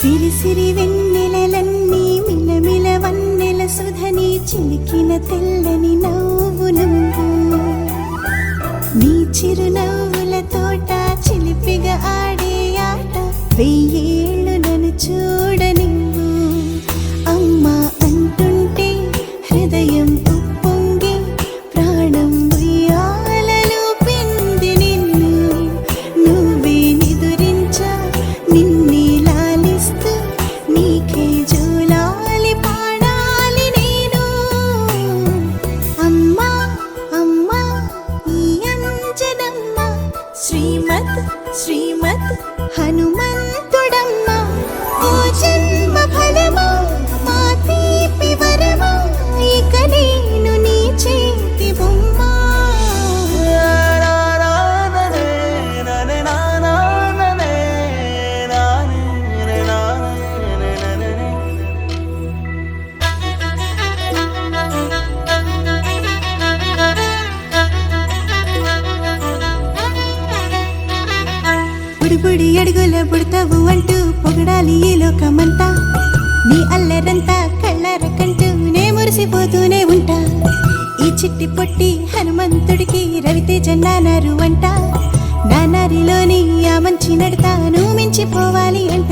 సిరి సిరి వెన్నెలలన్నీ మిలమిల వన్నెల సుధని చిలికిన తెల్లని నవ్వు నువ్వు నీ చిరునవ్వుల తోట చిలిపిగా ఆడే ఆట వెయ్యేళ్ళు నన్ను చూడనివ్వు అమ్మా అంటుంటే హృదయం ఉప్పొంగి ప్రాణం ఉయ్యాలలో పిండి నిన్ను నువ్వే నిదురించా నిన్నే లాలిస్తూ నీకే జోలాలి పాడాలి నేను అమ్మా అమ్మా ఈ అంజనమ్మ శ్రీమత్ శ్రీమత్ హనుమంతుడమ్మ ఓ జన్మ ఫలమా మా తీపి వరమా ఇక నేను నీ చేతి బొమ్మ బుడిబుడి అడుగుల పుడతావు అంటూ పొగడాలి ఈ లోకమంతా నీ అల్లరంతా కళ్ళరకంటూ నే మురిసిపోతూనే ఉంటా ఈ చిట్టి పొట్టి హనుమంతుడికి రవితేజ నానారు అంట నానారిలోని ఆ మంచి నడతాను మించిపోవాలి అంట